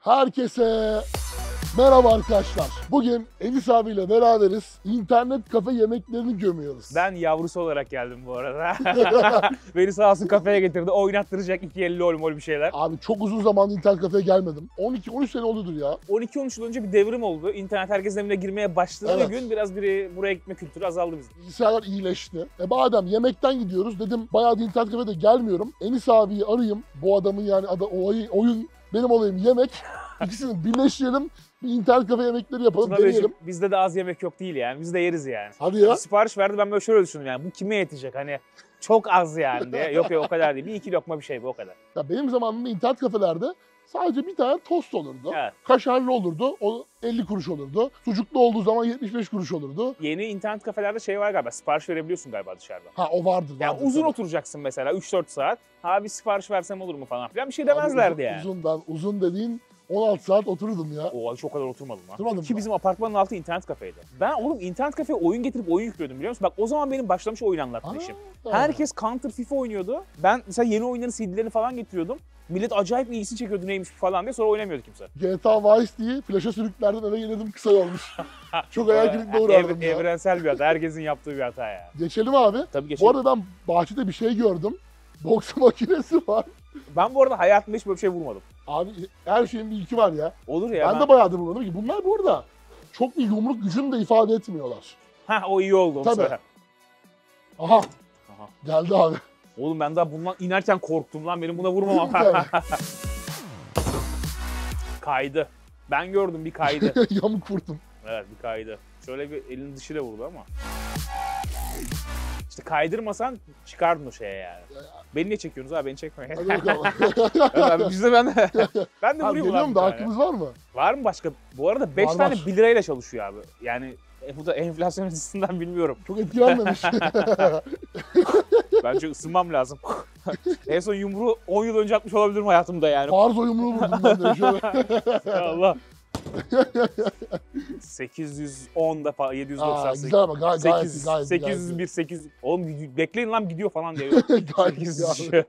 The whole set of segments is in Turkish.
Herkese merhaba arkadaşlar. Bugün Enis abiyle beraberiz. İnternet kafe yemeklerini gömüyoruz. Ben yavrusu olarak geldim bu arada. Beni sağ olsun kafeye getirdi. Oynattıracak 2.50 lol bir şeyler. Abi çok uzun zaman internet kafeye gelmedim. 12-13 sene oluyordur ya. 12-13 yıl önce bir devrim oldu. İnternet herkesin evine girmeye başladığı Evet. gün biraz buraya gitme kültürü azaldı bizde. Bilgisayarlar iyileşti. Madem yemekten gidiyoruz dedim bayağı da internet kafede gelmiyorum. Enis abiyi arayayım. Bu adamın yani oyun benim olayım yemek. İkisini birleştirelim. Bir internet kafe yemekleri yapalım, deneyelim. Bizde de az yemek yok değil yani. Biz de yeriz yani. Hadi ya. Sipariş verdi, ben böyle şöyle düşündüm yani. Bu kime yetecek hani çok az yani diye. Yok o kadar değil. Bir iki lokma bir şey bu, o kadar. Ya benim zamanımda internet kafelerde sadece bir tane tost olurdu. Evet. Kaşarlı olurdu, o 50 kuruş olurdu. Sucuklu olduğu zaman 75 kuruş olurdu. Yeni internet kafelerde şey var galiba. Sipariş verebiliyorsun galiba dışarıdan. Ha o vardır. Yani vardır uzun tabii. oturacaksın mesela 3-4 saat. Abi sipariş versem olur mu falan filan. Bir şey demezlerdi Abi yani. uzun dediğin 16 saat otururdum ya. O hiç o kadar oturmadım lan. Oturmadın Ki mı? bizim apartmanın altı internet kafeydi. Ben oğlum internet kafeye oyun getirip oyun yüklüyordum biliyor musun? Bak o zaman benim başlamış oyun anlatma işim. Herkes Counter, FIFA oynuyordu. Ben mesela yeni oyunların CD'lerini falan getiriyordum. Millet acayip iyisini çekiyordu neymiş falan diye, sonra oynamıyordu kimse. GTA Vice diye flaşa sürüklerdim, eve gelirdim, kısa olmuş. Çok hayal kırıklığına uğrardım ya. Evrensel bir hata. Herkesin yaptığı bir hata ya. Geçelim abi. Tabii geçelim. Bu arada ben bahçede bir şey gördüm. Boks makinesi var. Ben bu arada hayatımda hiç böyle bir şey vurmadım. Abi her şeyin bir ilki var ya. Olur ya. Ben de bayağıdır vurmadım ki. Bunlar bu arada çok bir yumruk gücünü de ifade etmiyorlar. O iyi oldu. Tabii. Sonra. Aha. Aha. Geldi abi. Oğlum ben daha bundan inerken korktum lan, benim buna vurmamam. Kaydı. Ben gördüm, bir kaydı. Yamuk vurdum. Evet, bir kaydı. Şöyle bir elin dışıyla vurdu ama. İşte kaydırmasan çıkardın o şeye yani. Beni niye çekiyorsunuz abi? Beni çekmeyin. Hadi bakalım. Abi biz de ben de. Ben de Abi vurayım geliyorum ulan da bir tane. hakkımız var mı? Var mı başka? Bu arada 5 Var, tane var. 1 lirayla çalışıyor abi. Yani bu da enflasyon açısından bilmiyorum. Çok etkilenmemiş. Bence ısınmam lazım. En son yumruğu 10 yıl önce atmış olabilirim hayatımda yani. Farzo yumruğu vurdum ben de şöyle. Allah. 810 da Aa, 798. güzel ama gayet iyi, gayet iyi. 801, 800. Oğlum bekleyin lan gidiyor falan diyor. Gayet iyi abi.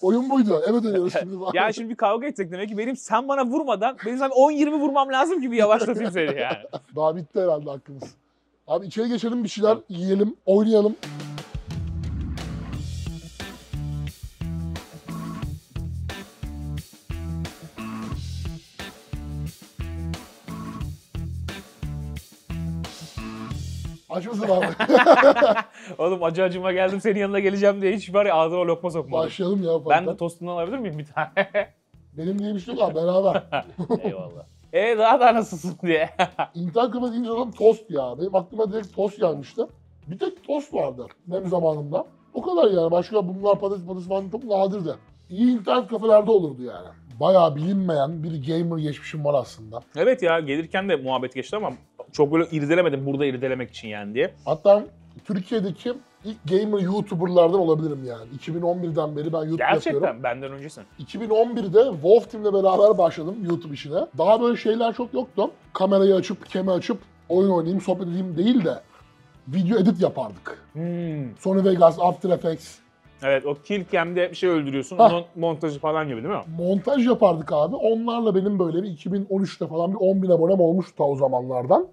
Oyun buydu. Eve dönüyoruz şimdi. Yani şimdi bir kavga etsek demek ki sen bana vurmadan benim sana 10-20 vurmam lazım ki bir yavaşlatayım seni yani. Daha bitti herhalde hakkımız. Abi içeri geçelim, bir şeyler yiyelim, oynayalım. Aç mısın abi? Oğlum acı acıma geldim senin yanına geleceğim diye hiç var ya ağzıma lokma sokmadım. Başlayalım ya. Ben ufaktan. de tostundan alabilir miyim bir tane? Benim diye bir şey yok abi, beraber. Eyvallah. Daha nasılsın diye. İnternet kafe deyince adam tost ya. Benim aklıma direkt tost gelmişti. Bir tek tost vardı benim zamanımda. O kadar yani. Başka bunlar patates falan çok nadirdi. İyi internet kafelerde olurdu yani. Bayağı bilinmeyen bir gamer geçmişim var aslında. Evet ya, gelirken de muhabbet geçti ama çok böyle irdelemedim burada irdelemek için yani diye. Hatta Türkiye'deki ilk gamer YouTuber'lardan olabilirim yani. 2011'den beri ben YouTube yapıyorum. Gerçekten benden öncesin. 2011'de Wolf Team'le beraber başladım YouTube işine. Daha böyle şeyler çok yoktu. Kamerayı açıp, kemi açıp oyun oynayayım, sohbet edeyim değil de video edit yapardık. Sony Vegas, After Effects. Evet, o killcam'de bir şey öldürüyorsun. Hah. Onun montajı falan gibi değil mi? Montaj yapardık abi. Onlarla benim böyle bir 2013'te falan bir 10.000 abonem olmuştu ta o zamanlardan.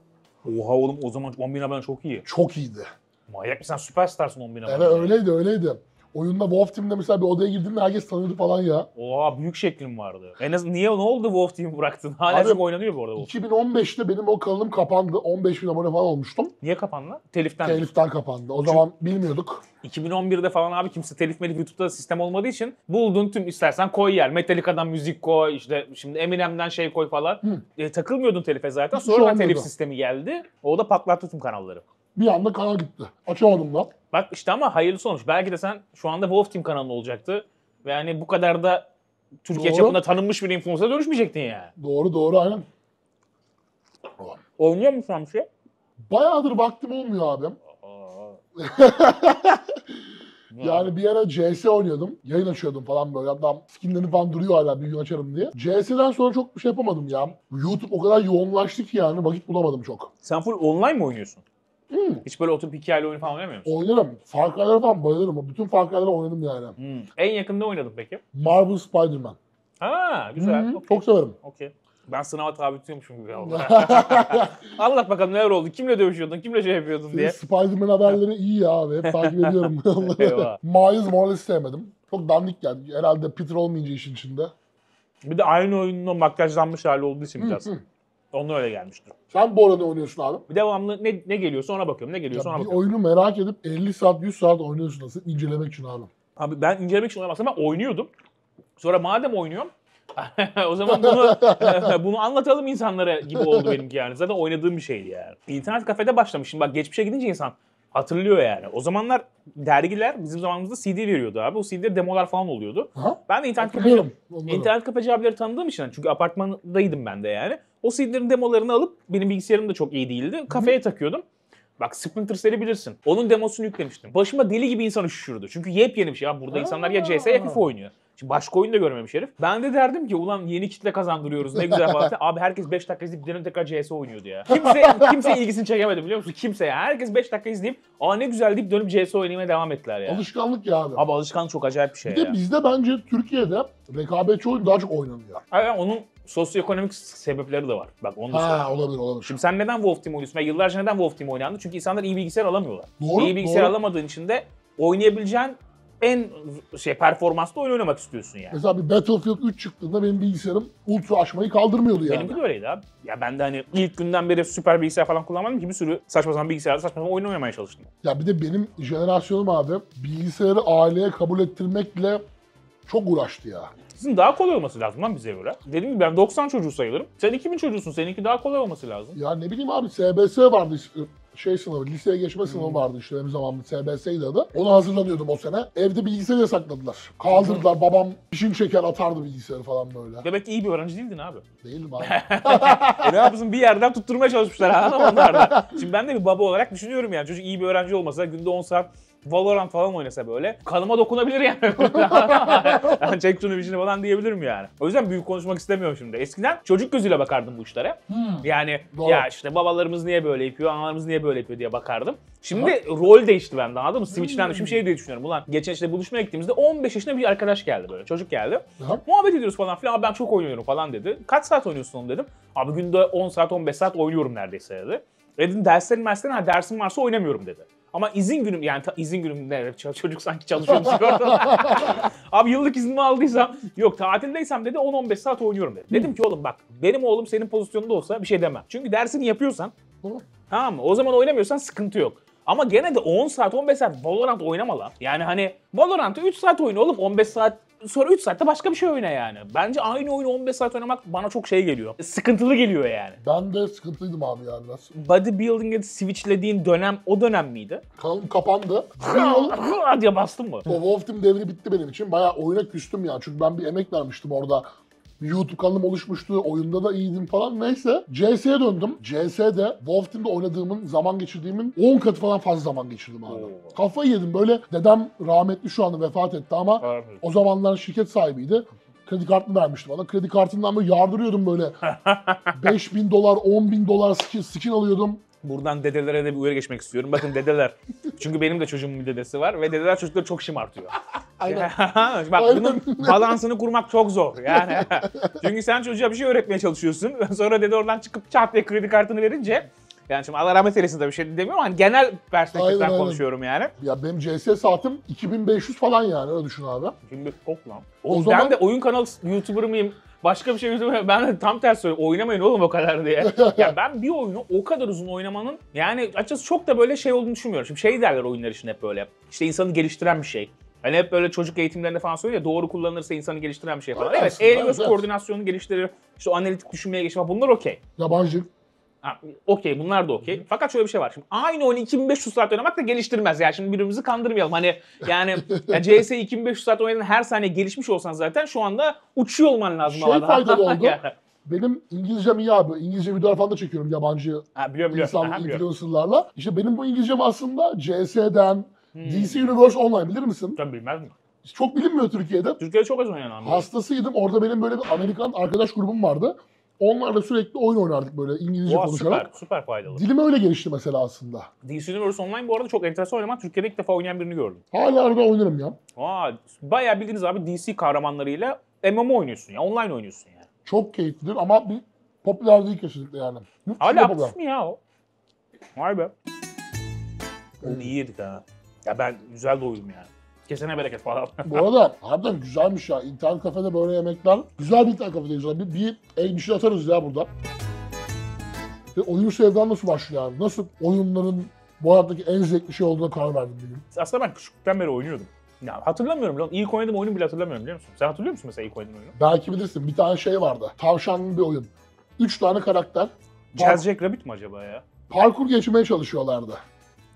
Oha oğlum, o zaman 10.000 abone çok iyi. Çok iyiydi. Manyak mısın? Sen süperstarsın 10.000 abone. Evet öyleydi. Oyunda Wolf Team'de mesela bir odaya girdiğimde herkes tanıyordu falan ya. Oha, büyük şeklim vardı. En az niye, ne oldu Wolf Team'i bıraktın? Hala Abi, çok oynanıyor bu arada Wolf. 2015'te benim o kanalım kapandı. 15.000 abone falan olmuştum. Niye kapandı? Teliften. Teliften kapandı. O zaman bilmiyorduk. 2011'de falan abi kimse telif melif YouTube'da sistem olmadığı için bulduğun tüm istersen koy yer. Metallica'dan müzik koy, işte şimdi Eminem'den şey koy falan. Takılmıyordun telife zaten. Hiçbir şey Sonra olmuyordu. telif sistemi geldi. O da patlattı tüm kanalları. Bir anda kanal gitti. Açamadım da. Bak işte ama hayırlısı olmuş. Belki de sen şu anda Wolf Team kanalında olacaktı. Ve yani bu kadar da Türkiye Doğru. çapında tanınmış bir influencer'a dönüşmeyecektin yani. Doğru aynen. Oynuyor musun sen bir şey? Bayağıdır vaktim olmuyor abim. Yani bir ara CS oynuyordum. Yayın açıyordum falan böyle. Hatta skinlerini falan duruyor hala bir gün açarım diye. CS'den sonra çok bir şey yapamadım ya. YouTube o kadar yoğunlaştı ki yani vakit bulamadım çok. Sen full online mi oynuyorsun? Hiç böyle oturup hikayeli oyun falan oynamıyor musun? Oynarım. Far Cry'lara falan bayılırım. Bütün Far Cry'lara oynadım yani. En yakında oynadım peki? Marvel Spider-Man. Ha güzel. Hı, Okey. çok severim. Okey. Ben sınava tabi tutuyormuşum gibi oldu. Anlat bakalım neler oldu? Kimle dövüşüyordun? Kimle şey yapıyordun diye. Spider-Man haberleri iyi ya abi. Hep takip ediyorum onları. Eyvah. Miles Morales'i sevmedim. Çok dandik geldi. Herhalde Peter olmayınca işin içinde. Bir de aynı oyunun o makyajlanmış hali olduğu için biraz. Hı. Onunla öyle gelmiştir. Sen bu arada oynuyorsun abi. Bir devamlı ne geliyorsa ona bakıyorum. Ne geliyorsa Ya ona bir bakıyorum. oyunu merak edip 50 saat 100 saat oynuyorsun nasıl incelemek için abi. Abi ben incelemek için oynamazsam ben oynuyordum. Sonra madem oynuyorum o zaman bunu anlatalım insanlara gibi oldu benimki yani. Zaten oynadığım bir şeydi yani. İnternet kafede başlamışım. Bak geçmişe gidince insan hatırlıyor yani. O zamanlar dergiler bizim zamanımızda CD veriyordu abi. O CD'de demolar falan oluyordu. Aha. Ben de internet Hatırlıyorum onları. İnternet kafeci abileri tanıdığım için çünkü apartmandaydım ben de yani. O CD'lerin demolarını alıp benim bilgisayarım da çok iyi değildi. Kafeye takıyordum. Bak Splinter Cell'i bilirsin. Onun demosunu yüklemiştim. Başıma deli gibi insan üşüşürdü. Çünkü yepyeni bir şey. Ya burada insanlar ya CS ya FIFA oynuyor. Şimdi başka oyun da görmemiş herif. Ben de derdim ki ulan yeni kitle kazandırıyoruz ne güzel falan. Abi herkes 5 dakika izleyip dönüp tekrar CS oynuyordu ya. Kimse ilgisini çekemedi biliyor musun? Kimse ya. Herkes 5 dakika izleyip aa ne güzel deyip dönüp CS oynamaya devam ettiler ya. Alışkanlık ya abi. Abi alışkanlık çok acayip bir şey Bir ya. de bizde bence Türkiye'de rekabetçi oyun daha çok oynanıyor. Hayır, onun sosyoekonomik sebepleri de var. Bak onu da söyleyeyim. Ha olabilir. Şimdi sen neden Wolf Team oynuyorsun? Ve yıllarca neden Wolf Team oynandı? Çünkü insanlar iyi bilgisayar alamıyorlar. Doğru, İyi bilgisayar doğru. alamadığın için de oynayabileceğin en performanslı oyun oynamak istiyorsun yani. Mesela bir Battlefield 3 çıktığında benim bilgisayarım ultra aşmayı kaldırmıyordu yani. Benimki de öyleydi abi. Ya ben de hani ilk günden beri süper bilgisayar falan kullanmadım ki bir sürü saçma sapan bilgisayarda saçma sapan oyun oynamaya çalıştım. Ya bir de benim jenerasyonum abi bilgisayarı aileye kabul ettirmekle çok uğraştı ya. Sizin daha kolay olması lazım lan bize göre. Dediğim gibi ben 90 çocuğu sayılırım. Sen 2000 çocuğusun. Seninki daha kolay olması lazım. Ya ne bileyim abi SBS vardı şey sınavı, liseye geçme sınavı vardı işte benim zamanımda SBS'ydi adı. Ona hazırlanıyordum o sene. Evde bilgisayarı yasakladılar. Kaldırdılar. Babam fişini çeker atardı bilgisayarı falan böyle. Demek ki iyi bir öğrenci değildin abi. Değildim abi. Ne yapıyorsun bir yerden tutturmaya çalışmışlar ha onlar da. Şimdi ben de bir baba olarak düşünüyorum yani. Çocuk iyi bir öğrenci olmasa günde 10 saat Valorant falan oynasa böyle kanıma dokunabilir yani. Yani çek şunu bir şey falan diyebilirim yani. O yüzden büyük konuşmak istemiyorum şimdi. Eskiden çocuk gözüyle bakardım bu işlere. Yani Doğru. ya işte babalarımız niye böyle yapıyor, analarımız niye böyle yapıyor diye bakardım. Şimdi rol değişti bende anladın mı? Switch'ten düşmüş şey diye düşünüyorum. Ulan geçen işte buluşmaya gittiğimizde 15 yaşında bir arkadaş geldi böyle. Çocuk geldi. Aha. Muhabbet ediyoruz falan filan. Abi ben çok oynuyorum falan dedi. Kaç saat oynuyorsun onu dedim. Abi günde 10 saat 15 saat oynuyorum neredeyse dedi. Dedim derslerin ha dersim varsa oynamıyorum dedi. Ama izin günüm yani izin günümde çocuk sanki çalışıyormuş gibi orada. Abi yıllık iznimi aldıysam yok tatildeysem dedi 10-15 saat oynuyorum dedi. Dedim ki oğlum bak benim oğlum senin pozisyonunda olsa bir şey demem. Çünkü dersini yapıyorsan tamam mı? O zaman oynamıyorsan sıkıntı yok. Ama gene de 10 saat 15 saat Valorant oynama lan. Yani hani Valorant'ı 3 saat oyna oğlum 15 saat sonra 3 saatte başka bir şey oyna yani. Bence aynı oyunu 15 saat oynamak bana çok şey geliyor. Sıkıntılı geliyor yani. Ben de sıkıntıydım abi ya biraz. Bodybuilding'e switchlediğin dönem o dönem miydi? Kanalım kapandı. Bir yıl diye bastın mı? o Wolf Team devri bitti benim için. Bayağı oyuna küstüm yani. Çünkü ben bir emek vermiştim orada. YouTube kanalım oluşmuştu. Oyunda da iyiydim falan. Neyse. CS'ye döndüm. CS'de Wolf Team'de oynadığımın, zaman geçirdiğimin 10 katı falan fazla zaman geçirdim abi. Oo. Kafayı yedim. Böyle dedem rahmetli şu anda vefat etti ama Evet. o zamanlar şirket sahibiydi. Kredi kartını vermişti bana. Kredi kartından böyle yardırıyordum böyle. $5.000, $10.000 skin alıyordum. Buradan dedelere de bir uyarı geçmek istiyorum. Bakın dedeler. Çünkü benim de çocuğumun bir dedesi var ve dedeler çocukları çok şımartıyor. Aynen. Bak Aynen. bunun balansını kurmak çok zor yani. Çünkü sen çocuğa bir şey öğretmeye çalışıyorsun. Sonra dede oradan çıkıp çat diye kredi kartını verince yani şimdi Allah rahmet eylesin de bir şey demiyorum ama hani genel perspektiften Aynen. konuşuyorum yani. Ya benim CS saatim 2500 falan yani öyle düşün abi. Şimdi çok lan. O Ben zaman- de oyun kanalı YouTuber mıyım? Başka bir şey YouTuber Ben de tam tersi söylüyorum. Oynamayın oğlum o kadar diye. Ya ben bir oyunu o kadar uzun oynamanın yani açıkçası çok da böyle şey olduğunu düşünmüyorum. Şimdi şey derler oyunlar için hep böyle. İşte insanı geliştiren bir şey. Hani hep böyle çocuk eğitimlerinde falan söylüyor ya doğru kullanılırsa insanı geliştiren bir şey falan. Öyle Evet, aslında, el göz evet. koordinasyonunu geliştirir. İşte o analitik düşünmeye geçme bunlar okey. Yabancı. Ha, okey bunlar da okey. Fakat şöyle bir şey var. Şimdi aynı oyunu 2500 saat oynamak da geliştirmez. Yani şimdi birbirimizi kandırmayalım. Hani yani ya CS 2500 saat oynadığın her saniye gelişmiş olsan zaten şu anda uçuyor olman lazım. Şey havada. faydalı oldu. Yani. Benim İngilizcem iyi abi. İngilizce videolar falan da çekiyorum yabancı Ha, biliyorum. insan Aha, biliyorum. influencerlarla. İşte benim bu İngilizcem aslında CS'den, DC Universe Online bilir misin? Sen bilmez miyim? Çok bilinmiyor Türkiye'de. Türkiye'de çok az oynanan bir oyun. Hastasıydım. Orada benim böyle bir Amerikan arkadaş grubum vardı. Onlarla sürekli oyun oynardık böyle İngilizce Oha, konuşarak. süper faydalı. Dilim öyle gelişti mesela aslında. DC Universe Online bu arada çok enteresan oynamak. Türkiye'de ilk defa oynayan birini gördüm. Hala arada oynarım ya. Aa, bayağı bildiğiniz abi DC kahramanlarıyla MMO oynuyorsun ya. Online oynuyorsun yani. Çok keyiflidir ama bir popüler değil kesinlikle yani. Yurt Hala dışında popüler. aktif mi ya o? Vay be. Onu iyi yedik ha. Ya ben güzel doydum yani. Kesene bereket falan. Bu arada harbiden güzelmiş ya. İnternet kafede böyle yemekler. Güzel bir internet kafedeyiz. Bir el bir şey atarız ya burada. Ve oyun sevdan nasıl başlıyor yani? Nasıl oyunların bu hayattaki en zevkli şey olduğuna karar verdim bir gün. Aslında ben küçüklükten beri oynuyordum. Ya hatırlamıyorum lan. İlk oynadığım oyunu bile hatırlamıyorum biliyor musun? Sen hatırlıyor musun mesela ilk oynadığın oyunu? Belki bilirsin bir tane şey vardı. Tavşanlı bir oyun. 3 tane karakter. Jazz Jack Rabbit mi acaba ya? Parkur geçmeye çalışıyorlardı.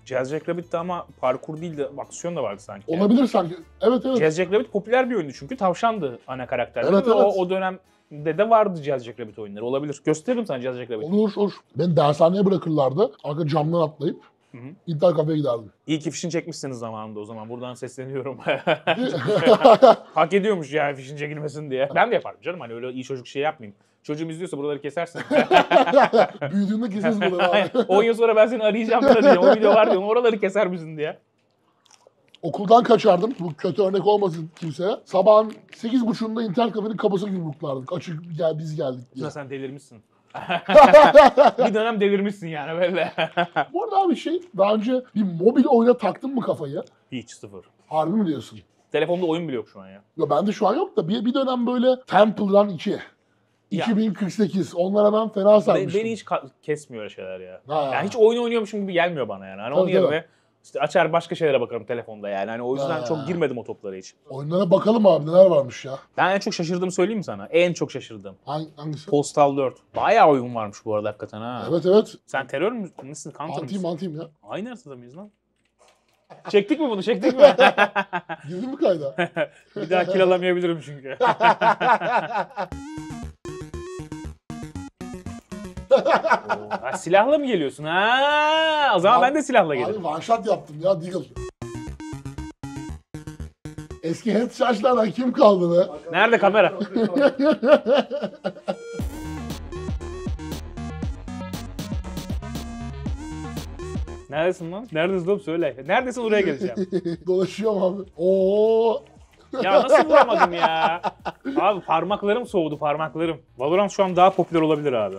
Jazz Jack Rabbit'ti ama parkur değil de aksiyon da vardı sanki. Olabilir sanki. Evet evet. Jazz Jack Rabbit popüler bir oyundu çünkü tavşandı ana karakter. Evet, Ve evet. O dönemde de vardı Jazz Jack Rabbit oyunları. Olabilir. Gösteririm sana Jazz Jack Rabbit. Olur. Beni dershaneye bırakırlardı. Arka camdan atlayıp Hı hı. internet kafeye giderdim. İyi ki fişini çekmişsiniz zamanında o zaman. Buradan sesleniyorum. Hak ediyormuş yani fişin çekilmesin diye. Ben de yaparım canım hani öyle iyi çocuk şey yapmayayım. Çocuğum izliyorsa buraları kesersin. Büyüdüğünde keseriz bunları abi. 10 yıl sonra ben seni arayacağım da diye. O video var diye oraları keser misin diye. Okuldan kaçardım. Bu kötü örnek olmasın kimseye. Sabahın 8.30'unda internet kafenin kapısını yumruklardık. Açık gel biz geldik diye. Ya sen delirmişsin. Bir dönem delirmişsin yani böyle. Bu arada abi daha önce bir mobil oyuna taktın mı kafayı? Hiç sıfır. Harbi mi diyorsun? Telefonda oyun bile yok şu an ya. Ya bende şu an yok da bir dönem böyle Temple Run 2. Ya. 2048. Onlara ben fena sarmıştım. Beni hiç kesmiyor öyle şeyler ya. Ha. Yani hiç oyun oynuyormuşum gibi gelmiyor bana yani. Hani onun Tabii, yerine işte açar başka şeylere bakarım telefonda yani. Hani o yüzden Ha. çok girmedim o toplara hiç. Oyunlara bakalım abi neler varmış ya. Ben en çok şaşırdığımı söyleyeyim mi sana? En çok şaşırdım. Hangisi? Postal 4. Bayağı oyun varmış bu arada hakikaten ha. Evet. Sen terör müsün? Counter mısın? Antiyim ya. Aynı haritada mıyız lan? Çektik mi bunu? Çektik mi? Girdin mi kayda? Bir daha kill alamayabilirim çünkü. Oo, ha, silahla mı geliyorsun? Ha, o zaman ben de silahla gelirim. Abi one shot yaptım ya Deagle. Eski headshot'lardan kim kaldı be? Nerede kamera? Neredesin lan? Neredesin oğlum söyle. Neredesin oraya geleceğim. Dolaşıyorum abi. Oo. Ya nasıl vuramadım ya? Abi parmaklarım soğudu parmaklarım. Valorant şu an daha popüler olabilir abi.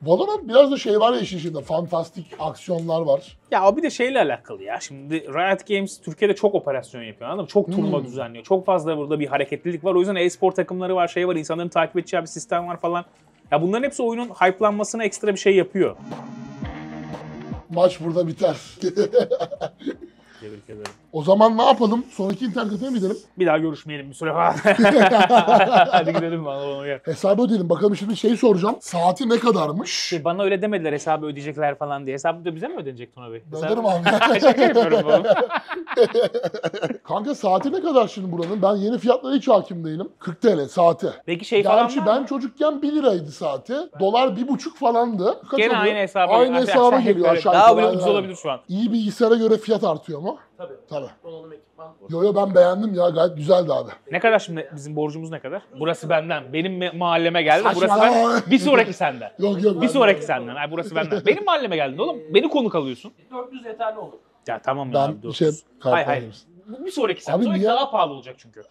Valorant biraz da var ya işin içinde. Fantastik aksiyonlar var. Ya o bir de şeyle alakalı ya. Şimdi Riot Games Türkiye'de çok operasyon yapıyor anladın mı? Çok turnuva düzenliyor. Çok fazla burada bir hareketlilik var. O yüzden e-spor takımları var, var. İnsanların takip edeceği bir sistem var falan. Ya bunların hepsi oyunun hype'lanmasına ekstra bir şey yapıyor. Maç burada biter. Tebrik ederim. O zaman ne yapalım? Sonraki internet kafeye mi gidelim? Bir daha görüşmeyelim bir süre falan. Hadi gidelim bana gel. Hesabı ödeyelim. Bakalım şimdi soracağım. Saati ne kadarmış? Bana öyle demediler hesabı ödeyecekler falan diye. Hesabı da bize mi ödenecek Tuna Bey? Öderim abi. Şaka yapıyorum oğlum. Kanka saati ne kadar şimdi buranın? Ben yeni fiyatlara hiç hakim değilim. 40 TL saati. Peki şey falan Gerçi var ben mı? çocukken 1 liraydı saati. Dolar 1,5 falandı. Kaç Gene oluyor? aynı hesaba. Aynı hesaba geliyor aşağı Daha yukarı. bile ucuz Aynen. olabilir şu an. İyi bilgisayara göre fiyat artıyor mu? Tabii. Tabii. Donanım ekipman. Yo ben beğendim ya gayet güzeldi abi. Ne kadar şimdi bizim borcumuz ne kadar? Burası benden. Benim mahalleme geldi. Burası Saçmalama. ben. Bir sonraki senden. Yok. Bir sonraki senden. Ay burası benden. Benim mahalleme geldin oğlum. Beni konuk alıyorsun. 400 yeterli olur. Ya tamam ya Ben abi. bir şey... Hayır. Bir sonraki sen. Abi Sonraki niye? daha pahalı olacak çünkü.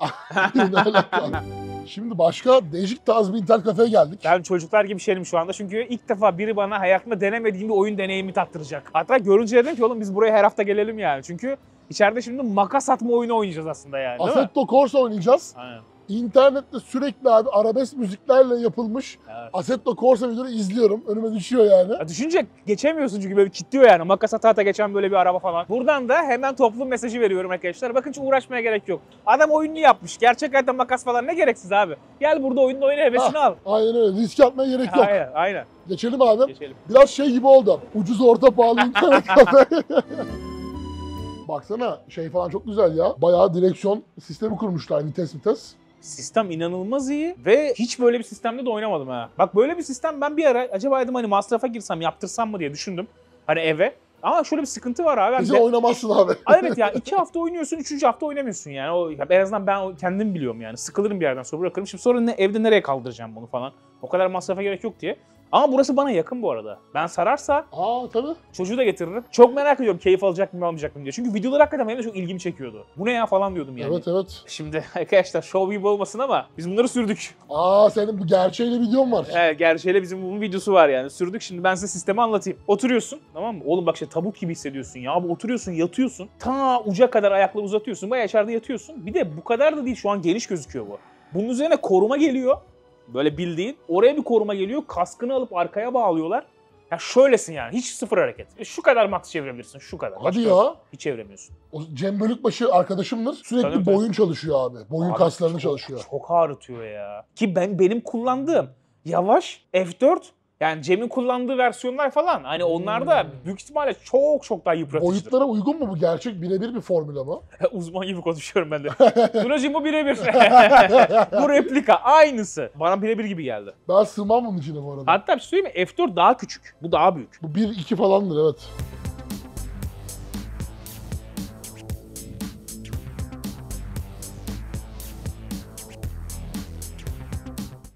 Ne alaka? Şimdi başka değişik tarz bir internet kafeye geldik. Ben çocuklar gibi şeyim şu anda çünkü ilk defa biri bana hayatımda denemediğim bir oyun deneyimi tattıracak. Hatta görünce dedim ki oğlum biz buraya her hafta gelelim yani. Çünkü içeride şimdi makas atma oyunu oynayacağız aslında yani değil mi? Assetto Corsa oynayacağız. Aynen. İnternette sürekli abi arabesk müziklerle yapılmış Evet. Assetto Corsa videoları izliyorum. Önüme düşüyor yani. Ya düşünce geçemiyorsun çünkü böyle kilitliyor yani. Makas ata ata geçen böyle bir araba falan. Buradan da hemen toplum mesajı veriyorum arkadaşlar. Bakın hiç uğraşmaya gerek yok. Adam oyununu yapmış. Gerçek hayatta makas falan ne gereksiz abi. Gel burada oyununu oyna hevesini al. Aynen öyle. Risk atmaya gerek yok. Aynen. Geçelim abi. Geçelim. Biraz gibi oldu. Ucuz orta pahalı internet kafe. Baksana falan çok güzel ya. Bayağı direksiyon sistemi kurmuşlar vites. Sistem inanılmaz iyi ve hiç böyle bir sistemde de oynamadım ha. Bak böyle bir sistem ben bir ara acaba dedim hani masrafa girsem yaptırsam mı diye düşündüm. Hani eve. Ama şöyle bir sıkıntı var abi. Bize oynamazsın abi. Evet ya 2 hafta oynuyorsun 3. hafta oynamıyorsun yani. O, en azından ben kendim biliyorum yani. Sıkılırım bir yerden sonra bırakırım. Şimdi sonra evde nereye kaldıracağım bunu falan. O kadar masrafa gerek yok diye. Ama burası bana yakın bu arada. Ben sararsa Tabii. çocuğu da getiririm. Çok merak ediyorum keyif alacak mıyım almayacak mıyım diye. Çünkü videolar hakikaten benim de çok ilgimi çekiyordu. Bu ne ya falan diyordum yani. Evet. Şimdi arkadaşlar show gibi olmasın ama biz bunları sürdük. Senin bu gerçeğiyle videon var. Evet, gerçeğiyle bizim bunun videosu var yani. Sürdük. Şimdi ben size sistemi anlatayım. Oturuyorsun, tamam mı? Oğlum bak işte tavuk gibi hissediyorsun ya. Abi oturuyorsun, yatıyorsun. Ta uca kadar ayakları uzatıyorsun. Bayağı içeride yatıyorsun. Bir de bu kadar da değil, şu an geniş gözüküyor bu. Bunun üzerine koruma geliyor. Böyle bildiğin. Oraya bir koruma geliyor. Kaskını alıp arkaya bağlıyorlar. Ya şöylesin yani. Hiç sıfır hareket. Şu kadar max çevirebilirsin. Şu kadar. Hadi Başka ya. hiç çeviremiyorsun. O Cem Bölükbaşı arkadaşımdır. Sürekli Tabii. boyun çalışıyor abi. Boyun Abi kaslarını çalışıyor. Çok ağrıtıyor ya. Ki benim kullandığım yavaş F4, yani Cem'in kullandığı versiyonlar falan. Hani onlar da büyük ihtimalle çok daha yıpratıcıdır. Boyutlara uygun mu bu? Gerçek birebir bir formül ama. Uzman gibi konuşuyorum ben de. Tunacığım bu birebir. Bu replika aynısı. Bana birebir gibi geldi. Ben sığmam bunun içine bu arada. Hatta bir şey söyleyeyim mi? F4 daha küçük. Bu daha büyük. Bu 1-2 falandır evet.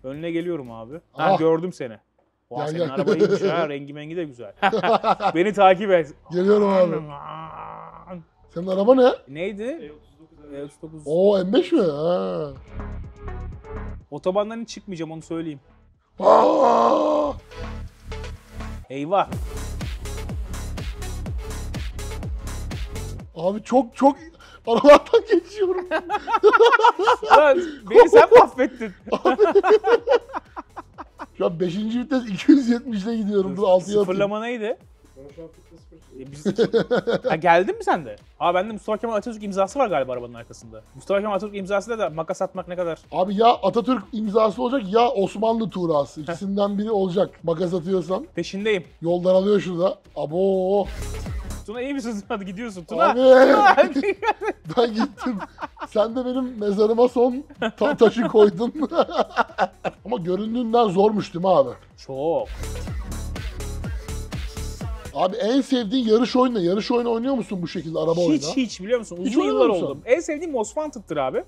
Önüne geliyorum abi. Ah. Gördüm seni. Vay, Gel, senin gel. araba iyiymiş ha. Rengi mengi de güzel. Beni takip et. Geliyorum abi. Senin araba ne? Neydi? E39. Oo M5 mi? Ha. Otobandan hiç çıkmayacağım, onu söyleyeyim. Aa! Eyvah. Abi çok aralardan geçiyorum. Lan beni sen mahvettin. Şu an 5. vites 270 ile gidiyorum. Dur 6'ya atayım. Sıfırlama neydi? Ben şu an fitte sıfır. Biz... ha, geldin mi sen de? Bende Mustafa Kemal Atatürk imzası var galiba arabanın arkasında. Mustafa Kemal Atatürk imzası da makas atmak ne kadar? Abi ya Atatürk imzası olacak ya Osmanlı tuğrası. İkisinden biri olacak. Makas atıyorsan. Peşindeyim. Yoldan alıyor şurada. Abo. Tuna iyi misin? Hadi gidiyorsun Tuna. Abi Hadi. ben gittim. Sen de benim mezarıma son taşı koydun. Ama göründüğünden zormuş değil mi abi? Çok. Abi en sevdiğin yarış oyunu ne? Yarış oyunu oynuyor musun bu şekilde araba oyunu? Hiç biliyor musun? Hiç Uzun oynuyor yıllar musun? oldu. En sevdiğim Most Wanted'tır abi.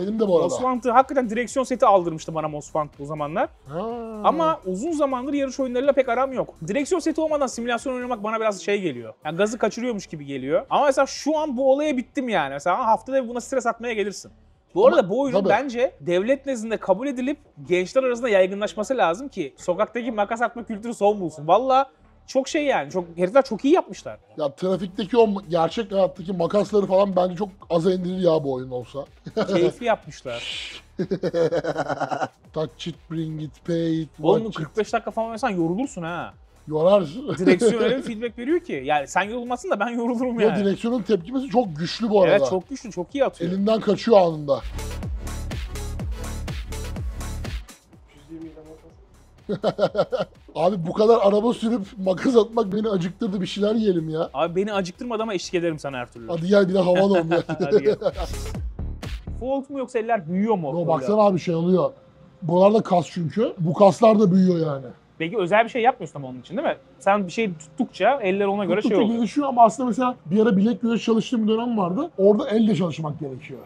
Benim de bu arada. Most Wanted hakikaten direksiyon seti aldırmıştı bana Most Wanted o zamanlar. Ha. Ama uzun zamandır yarış oyunlarıyla pek aram yok. Direksiyon seti olmadan simülasyon oynamak bana biraz şey geliyor. Yani gazı kaçırıyormuş gibi geliyor. Ama mesela şu an bu olaya bittim yani. Mesela haftada buna stres atmaya gelirsin. Bu arada bu oyunun tabii. bence devlet nezdinde kabul edilip gençler arasında yaygınlaşması lazım ki sokaktaki makas atma kültürü son bulsun. Valla çok şey yani. Herifler çok iyi yapmışlar. Ya trafikteki o gerçek hayattaki makasları falan bence çok aza indirir ya bu oyun olsa. Keyifli yapmışlar. Touch it, bring it, pay it, Oğlum watch it. 45 dakika falan mesela yorulursun ha. Yorar. Direksiyon öyle bir feedback veriyor ki. Yani sen yorulmasın da ben yorulurum O yani. direksiyonun tepkimesi çok güçlü bu arada. Evet çok güçlü, çok iyi atıyor. Elinden kaçıyor anında. 120 ile makas. Abi bu kadar araba sürüp makas atmak beni acıktırdı. Bir şeyler yiyelim ya. Abi beni acıktırmadan ama eşlik ederim sana her türlü. Hadi gel bir de hava dön ya. Hadi gel. Fault mu yoksa eller büyüyor mu? Yo, Böyle? baksana abi şey oluyor. Buralarda kas çünkü. Bu kaslar da büyüyor yani. Peki özel bir şey yapmıyorsun ama onun için değil mi? Sen bir şey tuttukça eller ona göre Tuttukça şey oluyor. gelişiyor ama aslında mesela bir ara bilek güreşi çalıştığım bir dönem vardı. Orada elle çalışmak gerekiyor.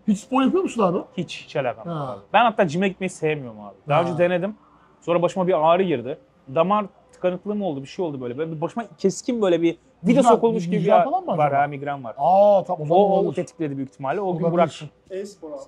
Hiç spor yapıyor musun abi? Hiç alakam yok Ha. abi. Ben hatta cime gitmeyi sevmiyorum abi. Daha Ha. önce denedim. Sonra başıma bir ağrı girdi. Damar tıkanıklığı mı oldu? Bir şey oldu böyle. Böyle başıma keskin böyle bir vida Migren- sokulmuş gibi bir migren falan mı var. acaba? Ha, migren var. Tamam o zaman O olur. tetikledi büyük ihtimalle. O gün Olabilir. bıraktım. E-spor abi.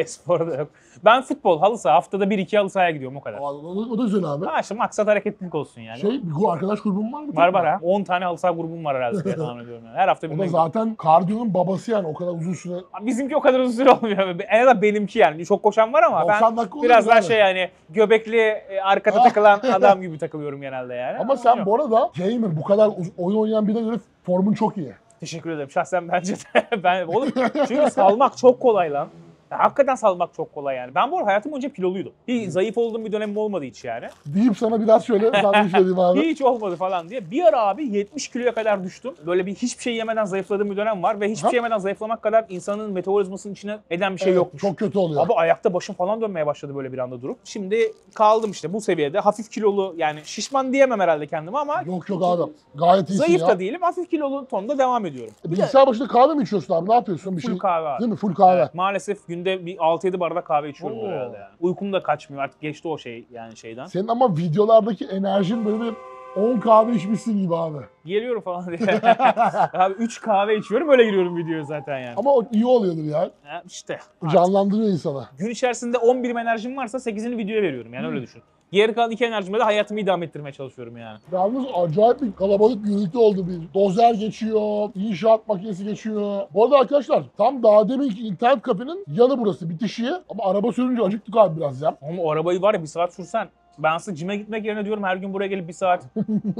Sporda yok. Ben futbol, halı saha, haftada 1-2 halı sahaya gidiyorum o kadar. O da güzel abi. Ha işte maksat hareketlilik olsun yani. Bir arkadaş grubun var mı? Var ha. 10 tane halı saha grubum var herhalde diye tahmin ediyorum yani. Her hafta O birine da gidiyorum. zaten kardiyonun babası yani o kadar uzun süre. Bizimki o kadar uzun süre olmuyor. En azından benimki yani. Çok koşan var ama 90 ben dakika oluyor biraz daha yani. şey yani göbekli arkada takılan adam gibi takılıyorum genelde yani. Ama sen bu arada gamer bu kadar oyun oynayan birine göre formun çok iyi. Teşekkür ederim. Şahsen bence de. Oğlum çünkü salmak çok kolay lan. Ya, hakikaten salmak çok kolay yani. Ben bu arada hayatım boyunca kiloluydum. Hiç zayıf olduğum bir dönemim olmadı hiç yani. Deyip sana biraz şöyle sandviç edeyim abi. Hiç olmadı falan diye. Bir ara abi 70 kiloya kadar düştüm. Böyle bir hiçbir şey yemeden zayıfladığım bir dönem var. Ve hiçbir şey yemeden zayıflamak kadar insanın metabolizmasının içine eden bir şey Evet, yokmuş. çok kötü oluyor. Abi ayakta başım falan dönmeye başladı böyle bir anda durup. Şimdi kaldım işte bu seviyede. Hafif kilolu yani şişman diyemem herhalde kendime ama Yok abi. Gayet iyisin zayıf ya. da değilim. Hafif kilolu tonda devam ediyorum. Bir de Bilgisayar başında kahve mi içiyorsun abi? Ne yapıyorsun? Bir full şey. kahve abi. Değil mi? Full kahve. Evet, maalesef günde günde bir 6-7 bardak kahve içiyorum Oo. herhalde yani. Uykum da kaçmıyor artık, geçti o şey yani şeyden. Senin ama videolardaki enerjin böyle bir 10 kahve içmişsin gibi abi. Geliyorum falan diye. Abi 3 kahve içiyorum, öyle giriyorum videoya zaten yani. Ama o iyi oluyordur ya. Ya işte. Canlandırıyor insana. Gün içerisinde 10 birim enerjim varsa 8'ini videoya veriyorum yani, öyle düşün. Geri kalan 2 enerjimle de hayatımı idame ettirmeye çalışıyorum yani. Yalnız acayip bir kalabalık gürültü oldu bir. Dozer geçiyor, inşaat makinesi geçiyor. Bu arada arkadaşlar tam daha deminki internet kafenin yanı burası, bitişi. Ama araba sürünce acıktık abi biraz ya. Ama o arabayı var ya 1 saat sürsen. Ben aslında cime gitmek yerine diyorum her gün buraya gelip 1 saat.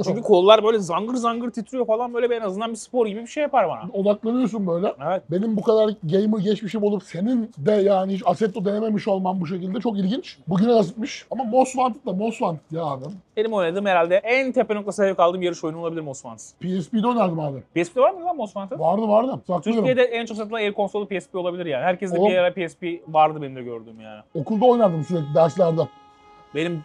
Çünkü kollar böyle zangır zangır titriyor falan, böyle en azından bir spor gibi bir şey yapar bana. Odaklanıyorsun böyle. Evet. Benim bu kadar gamer geçmişim olup senin de yani hiç Assetto denememiş olman bu şekilde çok ilginç. Bugüne nasipmiş. Ama Most Wanted da Most Wanted ya abi. Benim oynadığım herhalde en tepe noktası zevk aldığım yarış oyunu olabilir Most Wanted. PSP'de oynardım abi. PSP var mı lan Most Wanted? Vardı. Saklıyorum. Türkiye'de en çok satılan el konsolu PSP olabilir yani. Herkeste Oğlum. bir ara PSP vardı benim de gördüğüm yani. Okulda oynardım sürekli derslerde. Benim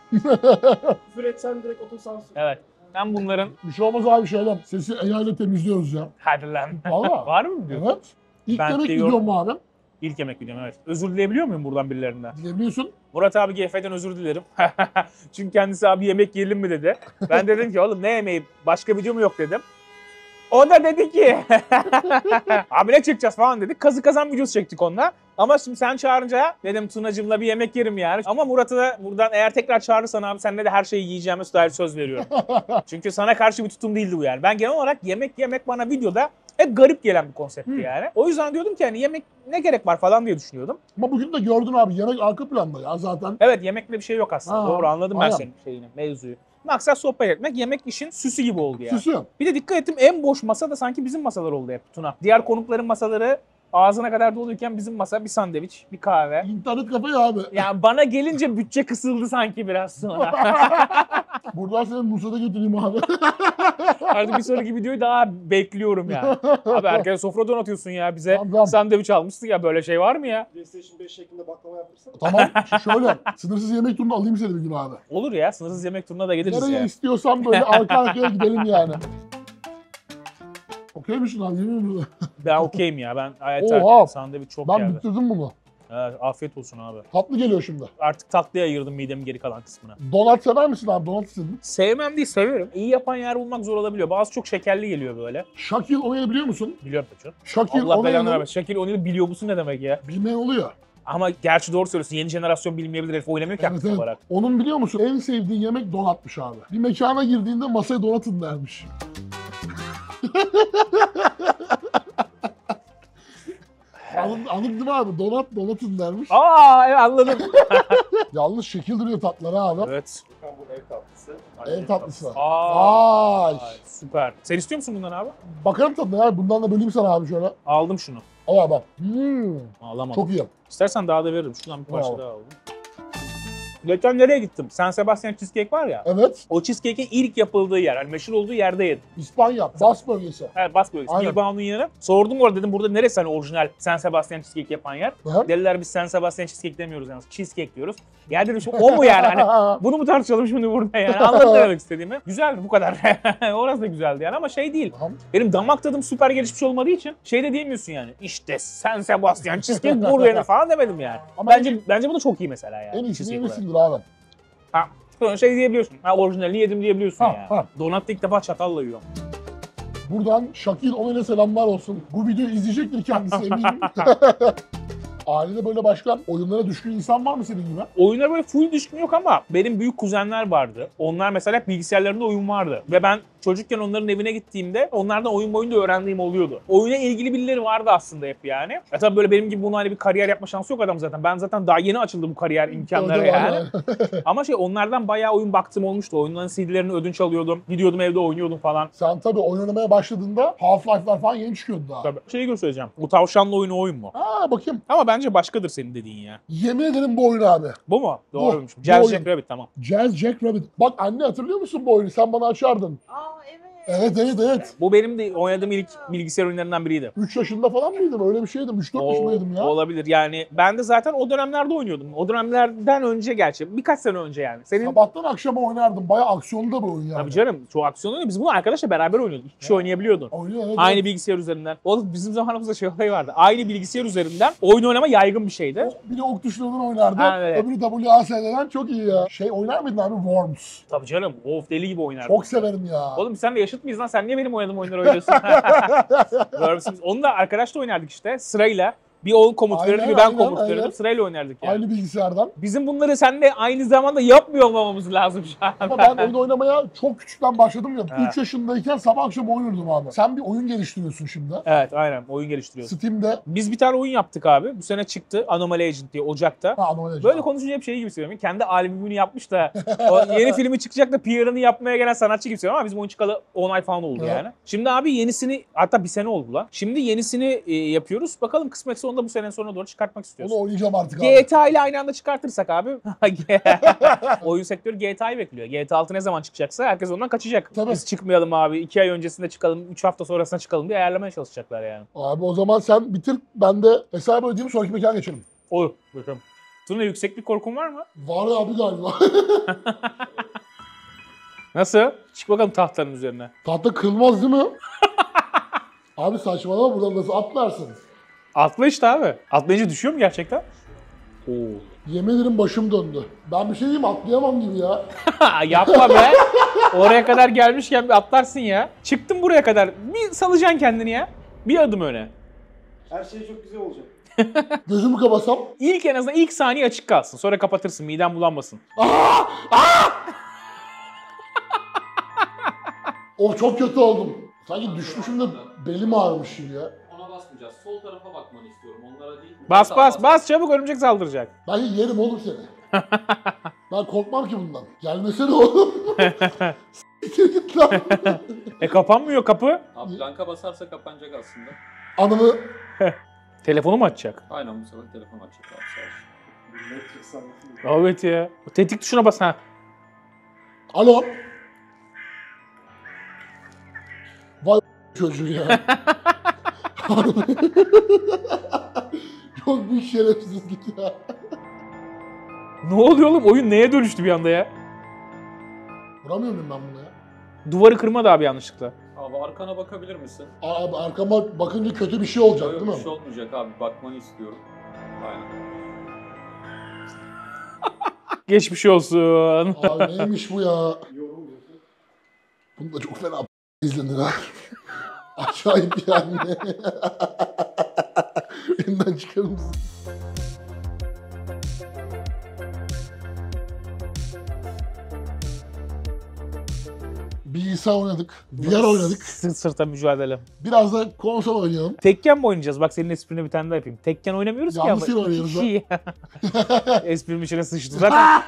Küfür etsen direkt otosansür. evet. Ben bunların Bir şey olmaz abi şeyden. Sesi AI ile temizliyoruz ya. hadi lan. Valla. Var mı diyorsun? Evet. İlk Ben yemek diyorum- videom mu abi? İlk yemek videom, evet. Özür dileyebiliyor muyum buradan birilerinden? Diyebiliyorsun. Murat abi GF'den özür dilerim. Çünkü kendisi abi yemek yiyelim mi dedi. Ben dedim ki oğlum ne yemeği, başka video mu yok dedim. O da dedi ki abi ne çekeceğiz falan dedik. Kazı kazan videosu çektik onunla. Ama şimdi sen çağırınca dedim Tunacığımla bir yemek yerim yani. Ama Murat'ı da buradan eğer tekrar çağırırsan abi seninle de her şeyi yiyeceğime dair söz veriyorum. Çünkü sana karşı bir tutum değildi bu yani. Ben genel olarak yemek bana videoda hep garip gelen bir konseptti yani. O yüzden diyordum ki hani yemek ne gerek var falan diye düşünüyordum. Ama bugün de gördün abi yemek arka planda ya zaten. Evet, yemekle bir şey yok aslında. Ha, Doğru, anladım ben aynen. senin şeyini, mevzuyu. Maksat sohbet etmek, yemek işin süsü gibi oldu yani. Süsü. Bir de dikkat ettim, en boş masa da sanki bizim masalar oldu hep Tuna. Diğer konukların masaları ağzına kadar doluyken bizim masa bir sandviç, bir kahve. İnternet kafe ya abi. Yani bana gelince bütçe kısıldı sanki biraz sonra. Buradan seni Musa'da götüreyim abi. Artık bir sonraki videoyu daha bekliyorum yani. Abi herkese sofra donatıyorsun ya, bize Tamam. sandviç almışsın ya, böyle şey var mı ya? PlayStation 5 şeklinde baklava yaptırsan. Tamam şöyle sınırsız yemek turunu alayım seni bir gün abi. Olur ya, sınırsız yemek turuna da geliriz Nereye ya. istiyorsan böyle arka arkaya gidelim yani. Okey misin abi yemin ediyorum. Ben okeyim ya, ben Oha. yeter. Sandviç çok Ben geldi. bitirdim bunu. Evet, afiyet olsun abi. Tatlı geliyor şimdi. Artık tatlıya ayırdım midemin geri kalan kısmını. Donat sever misin abi? Donat istedim. Sevmem değil, severim. İyi yapan yer bulmak zor olabiliyor. Bazı çok şekerli geliyor böyle. Shaquille O'Neal'i biliyor musun? Biliyorum tabii. Shaquille Allah belanı O'Neal'ın vermesin. Shaquille O'Neal biliyor musun ne demek ya? bilmeyen oluyor. Ama gerçi doğru söylüyorsun. Yeni jenerasyon bilmeyebilir. Herif oynamıyor ki Evet, aktif evet. olarak. Onun biliyor musun? En sevdiği yemek donatmış abi. Bir mekana girdiğinde masaya donatın dermiş. Anladın değil mi abi? Donatın dermiş. Aa evet, anladım. Yalnız şekil duruyor tatları abi. Evet. Bu ev tatlısı. Ev tatlısı. Aa, Vay. süper. Sen istiyor musun bundan abi? Bakarım tadına ya. Bundan da böleyim sana abi şöyle. Aldım şunu. Al abi bak. Alamadım. Çok iyi. İstersen daha da veririm. Şuradan bir parça Bravo. daha aldım. Geçen nereye gittim? San Sebastian Cheesecake var ya. Evet. O cheesecake'in ilk yapıldığı yer. Yani meşhur olduğu yerde yedim. İspanya. Bas bölgesi. Evet, Bas bölgesi. Aynen. Bilbao'nun yanı. Sordum orada, dedim burada neresi hani orijinal San Sebastian Cheesecake yapan yer? Hı? Dediler biz San Sebastian Cheesecake demiyoruz yalnız. Cheesecake diyoruz. Ya dedim şimdi o mu yani? Hani bunu mu tartışalım şimdi burada yani? Anladın ne demek istediğimi. Güzeldi bu kadar. Orası da güzeldi yani ama şey değil. Tamam. Benim damak tadım süper gelişmiş olmadığı için şey de diyemiyorsun yani. İşte San Sebastian Cheesecake burada falan demedim yani. Ama Bence bu da çok iyi mesela yani. en iyisini cheesecake olarak. yemişsindir abi. Ha, sonra şey diyebiliyorsun. Ha, orijinalini yedim diyebiliyorsun Ha, yani. ha. Donat'ta ilk defa çatalla yiyorum. Buradan Shaquille O'Neal'e selamlar olsun. Bu videoyu izleyecektir kendisi eminim. Ailede böyle başka oyunlara düşkün insan var mı senin gibi? Oyuna böyle full düşkün yok ama benim büyük kuzenler vardı. Onlar mesela hep bilgisayarlarında oyun vardı. Ve ben çocukken onların evine gittiğimde onlardan oyun da öğrendiğim oluyordu. Oyuna ilgili birileri vardı aslında hep yani. Ya tabii böyle benim gibi bunu hani bir kariyer yapma şansı yok adam zaten. Ben zaten daha yeni açıldı bu kariyer imkanları Orada var yani. Ama şey onlardan bayağı oyun baktım olmuştu. Oyunların CD'lerini ödünç alıyordum. Gidiyordum evde oynuyordum falan. Sen tabii oynamaya başladığında Half-Life'lar falan yeni çıkıyordu daha. Tabii. Şeyi göstereceğim. Bu tavşanlı oyunu oyun mu? Aa bakayım. Ama bence başkadır senin dediğin ya. Yemin ederim bu oyun abi. Bu mu? Bu. Doğruymuş. Bu Jazz oyun. Jack Rabbit tamam. Jazz Jack Rabbit. Bak anne hatırlıyor musun bu oyunu? Sen bana açardın. Aa evet. Evet. Bu benim de oynadığım ilk bilgisayar oyunlarından biriydi. 3 yaşında falan mıydım? Öyle bir şeydim. 3-4 yaşındaydım ya. Olabilir yani. Ben de zaten o dönemlerde oynuyordum. O dönemlerden önce gerçi. Birkaç sene önce yani. Senin... Sabahtan akşama oynardım. Bayağı aksiyonlu da bir oyun yani. Tabii canım. Çok aksiyon oynuyor. Biz bunu arkadaşla beraber oynuyorduk. 2 kişi oynayabiliyordun. Oynuyor, evet. Aynı bilgisayar üzerinden. Oğlum bizim zamanımızda şey olayı vardı. Aynı bilgisayar üzerinden oyun oynama yaygın bir şeydi. Biri ok tuşlarından oynardı. Ha, evet. Öbürü WASD'den çok iyi ya. Oynar mıydın abi? Worms. Tabii canım. Of deli gibi oynardı. Çok severim ya. Oğlum sen de yaşıt mıyız lan? Sen niye benim oynadığım oyunları oynuyorsun? Onu da arkadaşla oynardık işte sırayla. Bir o komut Aynen, verirdi, bir ben aynen, komut aynen. verirdim. Sırayla oynardık yani. Aynı bilgisayardan. Bizim bunları seninle aynı zamanda yapmıyor olmamamız lazım şu an. Ama ben oyun oynamaya çok küçükten başladım ya. Ha. 3 yaşındayken sabah akşam oynuyordum abi. Sen bir oyun geliştiriyorsun şimdi. Evet aynen oyun geliştiriyoruz. Steam'de. Biz bir tane oyun yaptık abi. Bu sene çıktı Anomaly Agent diye Ocak'ta. Böyle konuşunca hep şey gibi hissediyorum. Kendi albümünü yapmış da o yeni filmi çıkacak da PR'ını yapmaya gelen sanatçı gibi hissediyorum ama bizim oyun çıkalı 10 ay falan oldu Evet. yani. Şimdi abi yenisini hatta bir sene oldu lan. Şimdi yenisini yapıyoruz. Bakalım kısmetse onu da bu senenin sonuna doğru çıkartmak istiyoruz. Onu oynayacağım artık abi. GTA ile aynı anda çıkartırsak abi oyun sektörü GTA'yı bekliyor. GTA 6 ne zaman çıkacaksa herkes ondan kaçacak. Tabii. Biz çıkmayalım abi. 2 ay öncesinde çıkalım, 3 hafta sonrasında çıkalım diye ayarlamaya çalışacaklar yani. Abi o zaman sen bitir. Ben de hesabı ödeyeyim, sonraki mekana geçelim. Olur. Bakalım. Tuna yükseklik korkun var mı? Var abi galiba. Nasıl? Çık bakalım tahtanın üzerine. Tahta kırılmaz değil mi? Abi saçmalama, buradan nasıl atlarsın? Atla işte abi. Atlayınca düşüyor mu gerçekten? Oo. Yemin ederim başım döndü. Ben bir şey diyeyim, atlayamam gibi ya. Yapma be. Oraya kadar gelmişken bir atlarsın ya. Çıktın buraya kadar. Bir salacaksın kendini ya. Bir adım öne. Her şey çok güzel olacak. Gözümü kapatsam. En azından ilk saniye açık kalsın. Sonra kapatırsın. Miden bulanmasın. Oh, çok kötü oldum. Sanki düşmüşüm de belim ağrımış gibi ya. Ona basmayacağız. Sol tarafa bakmanı istiyorum. Onlara değil. Bas çabuk örümcek saldıracak. Ben yerim oğlum seni. Ben korkmam ki bundan. Gelmesene oğlum. S**tir git lan. Kapanmıyor kapı. Abi blanka basarsa kapanacak aslında. Ananı. Telefonu mu açacak? Aynen bu sefer telefon açacak abi sağ olsun. Matrix anlatılıyor. Evet ya. Tetik tuşuna bas ha. Alo. Vay çocuğu ya. Çok büyük şerefsizlik ya. Ne oluyor oğlum? Oyun neye dönüştü bir anda ya? Vuramıyor muyum ben bunu ya? Duvarı kırmadı abi yanlışlıkla. Abi arkana bakabilir misin? Abi arkama bakınca kötü bir şey olacak Yok değil mi? bir şey olmayacak abi. Bakmanı istiyorum. Aynen. Geçmiş olsun. Abi neymiş bu ya? Yorum diyorsun. Bunu da çok fena izlenir ha. Acayip yani. Elimden çıkarır mısın? Bilgisayar oynadık. VR oynadık. Sırt sırta mücadele. Biraz da konsol oynayalım. Tekken mi oynayacağız? Bak senin esprini bir tane daha yapayım. Tekken oynamıyoruz ki ama. Yanlışıyla oynuyoruz ha. Esprimin içine sıçtı.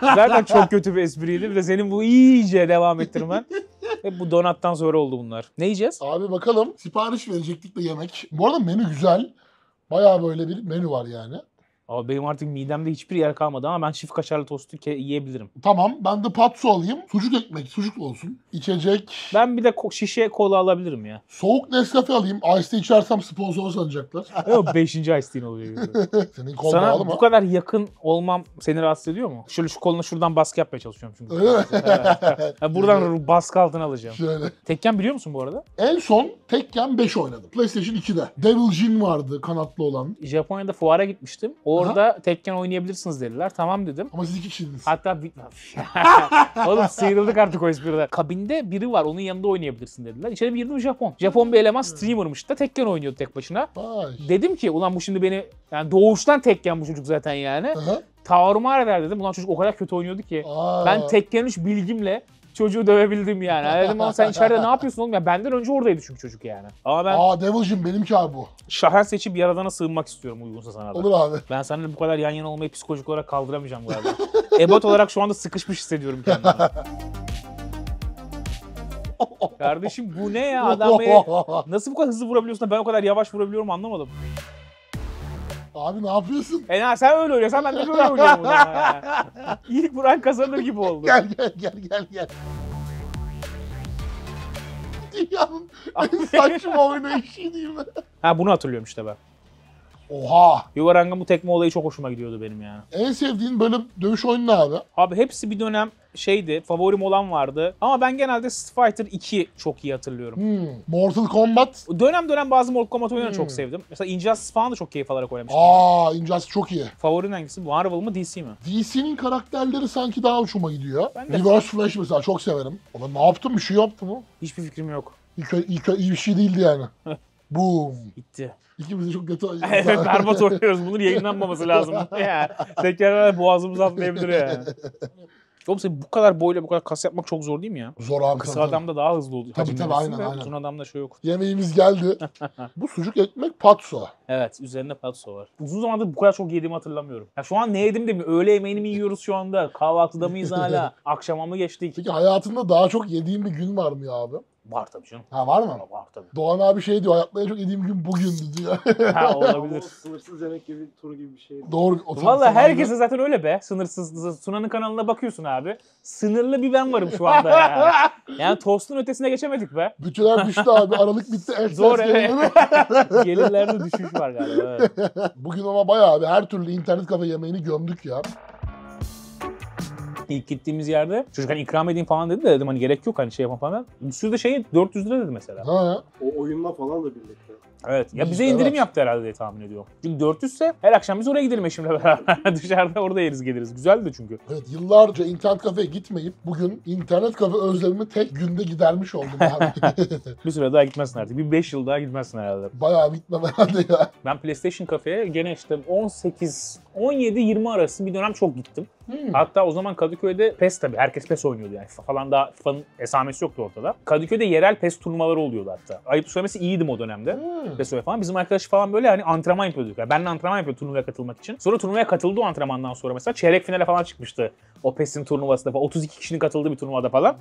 Zaten çok kötü bir espriydi. Bir de senin bu iyice devam ettirmen. Hep bu donattan sonra oldu bunlar. Ne yiyeceğiz? Abi bakalım, sipariş verecektik de yemek. Bu arada menü güzel. Bayağı böyle bir menü var yani. Abi benim artık midemde hiçbir yer kalmadı ama ben çift kaşarlı tostu yiyebilirim. Tamam, ben de patso alayım. Sucuk ekmek, sucuk olsun. İçecek. Ben bir de şişe kola alabilirim ya. Soğuk Nescafe alayım. Ice tea içersem sponsor sanacaklar. Yok 5. ice tea'in oluyor. Gibi. Senin kol bağlı Sana mı? bu kadar yakın olmam seni rahatsız ediyor mu? Şöyle şu koluna şuradan baskı yapmaya çalışıyorum çünkü. Öyle mi? Evet. Ha, buradan baskı altına alacağım. Şöyle. Tekken biliyor musun bu arada? En son Tekken 5 oynadım. PlayStation 2'de. Devil Jin vardı kanatlı olan. Japonya'da fuara gitmiştim. Orada Tekken oynayabilirsiniz dediler. Tamam dedim. Ama siz iki kişiydiniz. Hatta oğlum sıyrıldık artık o espriden. Kabinde biri var onun yanında oynayabilirsin dediler. İçeri bir girdim Japon. Japon bir eleman streamermış da Tekken oynuyordu tek başına. Vay. Dedim ki ulan bu şimdi beni yani doğuştan Tekken bu çocuk zaten yani. Aha. Tarumar eder dedim. Ulan çocuk o kadar kötü oynuyordu ki. Aa. Ben Tekken 3 bilgimle çocuğu dövebildim yani. Dedim ama sen içeride ne yapıyorsun oğlum? Ya benden önce oradaydı çünkü çocuk yani. Ama ben Devil Jin benimki abi bu. şahen seçip yaradana sığınmak istiyorum uygunsa sana da. Olur abi. Ben seninle bu kadar yan yana olmayı psikolojik olarak kaldıramayacağım galiba. Ebot olarak şu anda sıkışmış hissediyorum kendimi. Kardeşim bu ne ya adam nasıl bu kadar hızlı vurabiliyorsun da ben o kadar yavaş vurabiliyorum anlamadım. Abi ne yapıyorsun? Sen öyle oynuyorsan ben de böyle oynuyorum o zaman ya. İlk vuran kazanır gibi oldu. Gel. Dünyanın en saçma oynayışı değil mi? Ha bunu hatırlıyorum işte ben. Oha! Yuvaranga bu tekme olayı çok hoşuma gidiyordu benim yani. En sevdiğin böyle dövüş oyunu ne abi? Abi hepsi bir dönem şeydi, favorim olan vardı. Ama ben genelde Street Fighter 2 çok iyi hatırlıyorum. Mortal Kombat. Dönem dönem bazı Mortal Kombat oyunlarını çok sevdim. Mesela Injustice falan da çok keyif alarak oynamıştım. Injustice çok iyi. Favorin hangisi? Marvel mı DC mi? DC'nin karakterleri sanki daha hoşuma gidiyor. Ben de. Reverse Flash mesela çok severim. Ona ne yaptım? Bir şey yaptı mı? Hiçbir fikrim yok. İlk iyi bir şey değildi yani. Boom. Bitti. İkimiz de çok kötü Evet berbat oynuyoruz. Bunun yayınlanmaması lazım. Ya, tekrarlar boğazımız atlayabilir yani. Oğlum senin bu kadar boyla bu kadar kas yapmak çok zor değil mi ya? Zor abi. Kısa tabii. adamda daha hızlı oluyor. Tabii, Hacim tabii, derecesi aynen, de, aynen. Uzun adamda şey yok. Yemeğimiz geldi. Bu sucuk ekmek patso. Evet üzerinde patso var. Uzun zamandır bu kadar çok yediğimi hatırlamıyorum. Ya şu an ne yedim değil mi? Öğle yemeğini mi yiyoruz şu anda? Kahvaltıda mıyız hala? Akşama mı geçtik? Peki hayatında daha çok yediğin bir gün var mı ya abi? Var tabii canım. Ha var mı? Var tabii. Doğan abi şey diyor, hayatta en çok yediğim gün bugündü diyor. Ha Ama olabilir. o sınırsız yemek gibi turu gibi bir şey. Doğru. Valla herkese zaten öyle be. Sınırsız. Tuna'nın kanalına bakıyorsun abi. Sınırlı bir ben varım şu anda ya. Yani tostun ötesine geçemedik be. Bütçeler düştü abi. Aralık bitti. Zor evet. Gelirlerde düşüş var galiba. Evet. Bugün ama bayağı bir her türlü internet kafe yemeğini gömdük ya. İlk gittiğimiz yerde çocuk hani ikram edeyim falan dedi de dedim hani gerek yok hani şey yapma falan. Bir sürü de şey 400 lira dedi mesela. Ha. O oyunla falan da birlikte. Evet. Ya bize Evet. indirim yaptı herhalde diye tahmin ediyorum. Çünkü 400 ise her akşam biz oraya gidelim eşimle beraber. Dışarıda orada yeriz geliriz. Güzeldi çünkü. Evet, yıllarca internet kafeye gitmeyip bugün internet kafe özlemimi tek günde gidermiş oldum abi. Bir süre daha gitmezsin artık. Bir 5 yıl daha gitmezsin herhalde. Bayağı bitmem herhalde ya. Ben PlayStation kafeye gene işte 17-20 arası bir dönem çok gittim. Hatta o zaman Kadıköy'de PES tabii. Herkes PES oynuyordu yani. FIFA falan daha FIFA'nın esamesi yoktu ortada. Kadıköy'de yerel PES turnuvaları oluyordu hatta. Ayıp söylemesi iyiydim o dönemde. PES falan. Bizim arkadaş falan böyle hani antrenman yapıyorduk. Yani benimle antrenman yapıyor turnuvaya katılmak için. Sonra turnuvaya katıldı o antrenmandan sonra mesela. Çeyrek finale falan çıkmıştı. O PES'in turnuvasında falan. 32 kişinin katıldığı bir turnuvada falan.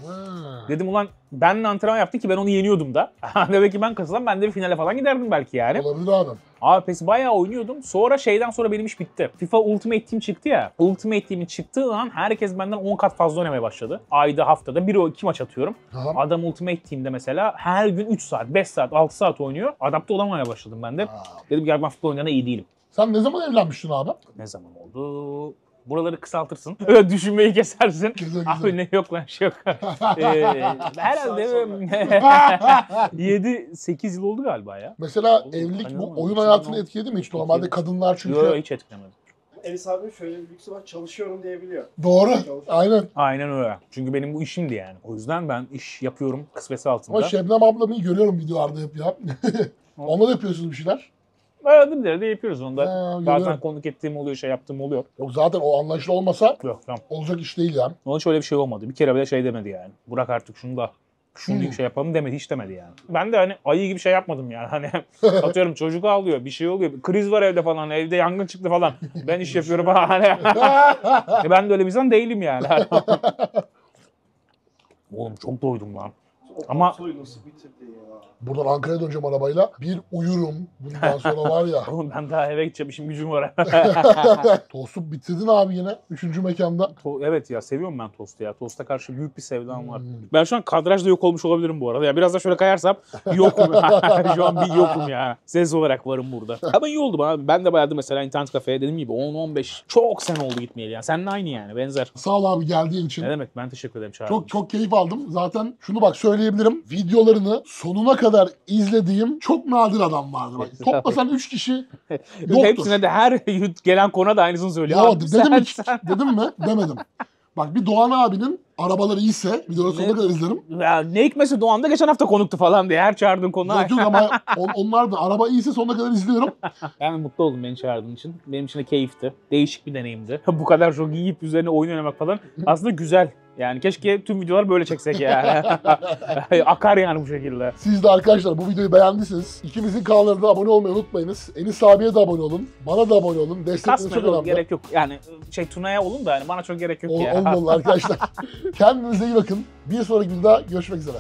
Dedim ulan benimle antrenman yaptın ki ben onu yeniyordum da. Demek ki ben katılsam ben de bir finale falan giderdim belki yani. Olabilir abi. Abi PES bayağı oynuyordum. Sonra şeyden sonra benim iş bitti. FIFA Ultimate Team çıktı ya. Ultimate Team'in çıktığı an herkes benden 10 kat fazla oynamaya başladı. Ayda haftada 1-2 maç atıyorum. Tamam. Adam Ultimate Team'de mesela her gün 3 saat, 5 saat, 6 saat oynuyor. Adapte olamaya başladım ben de. Dedim ki ben futbol oynayana iyi değilim. Sen ne zaman evlenmiştin abi? Ne zaman oldu? Buraları kısaltırsın. Öyle düşünmeyi kesersin. Güzel, Abi güzel. ne yok lan şey yok. Herhalde 7-8 yıl oldu galiba ya. Mesela evlilik hani bu olmadı, oyun hiç hayatını olmadı. etkiledi mi hiç? Normalde kadınlar çünkü... Yok hiç etkilemedi. Enis abinin şöyle bir lüksü var. Çalışıyorum diyebiliyor. Doğru. Aynen. Aynen öyle. Çünkü benim bu işimdi yani. O yüzden ben iş yapıyorum kısmeti altında. Ama Şebnem ablamı görüyorum videolarda hep ya. Onunla da yapıyorsunuz bir şeyler. Aradım de yapıyoruz onu da. Ha, Bazen görüyorum. konuk ettiğim oluyor, şey yaptığım oluyor. Yok zaten o anlayışlı olmasa Yok tamam. olacak iş değil yani. Onun hiç öyle bir şey olmadı. Bir kere bile şey demedi yani. Bırak artık şunu da. Şunu bir şey yapalım demedi, hiç demedi yani. Ben de hani ayı gibi şey yapmadım yani. Hani atıyorum çocuk ağlıyor, bir şey oluyor. Kriz var evde falan, evde yangın çıktı falan. Ben iş yapıyorum hani. Ben de öyle bir insan değilim yani. Oğlum çok doydum lan. Ama- Soyu nasıl bitirdi ya? Buradan Ankara'ya döneceğim arabayla. Bir uyurum. Bundan sonra var ya. Oğlum ben daha eve gideceğim, işim gücüm var. Tostu bitirdin abi yine. 3. mekanda. Evet ya seviyorum ben tostu ya. Tosta karşı büyük bir sevdam var. Ben şu an kadrajda yok olmuş olabilirim bu arada. Ya biraz da şöyle kayarsam yokum. Şu an bir yokum ya. Ses olarak varım burada. Ama iyi oldu abi. Ben de bayağı mesela internet kafeye dediğim gibi 10-15 çok sene oldu gitmeyeli yani. Seninle aynı yani benzer. Sağ ol abi geldiğin için. Ne demek ben teşekkür ederim çağırdığın Çok çok keyif aldım. Zaten şunu bak söyleyebilirim. Videolarını sonuna kadar izlediğim çok nadir adam vardı. Bak, toplasan 3 kişi için. yoktur. Hepsine de her gelen konu da aynısını söylüyor. Ya Abi dedim sen- hiç. Dedim mi? Demedim. Bak bir Doğan abinin arabaları iyiyse videoları sonuna kadar izlerim. Ya, ne hikmetse Doğan'da geçen hafta konuktu falan diye. Her çağırdığın konu. Yok yok ama onlar da araba iyiyse sonuna kadar izliyorum. Ben mutlu oldum beni çağırdığın için. Benim için de keyifti. Değişik bir deneyimdi. Bu kadar çok yiyip üzerine oyun oynamak falan aslında güzel. Yani keşke tüm videolar böyle çeksek yani. Akar yani bu şekilde. Siz de arkadaşlar bu videoyu beğendiyseniz ikimizin kanallarına abone olmayı unutmayınız. Enis abiye de abone olun. Bana da abone olun. Destekleriniz çok Kasmayın oğlum önemli. gerek yok. Yani Tuna'ya olun da yani bana çok gerek yok ya. Olmalı arkadaşlar. Kendinize iyi bakın. Bir sonraki videoda görüşmek üzere.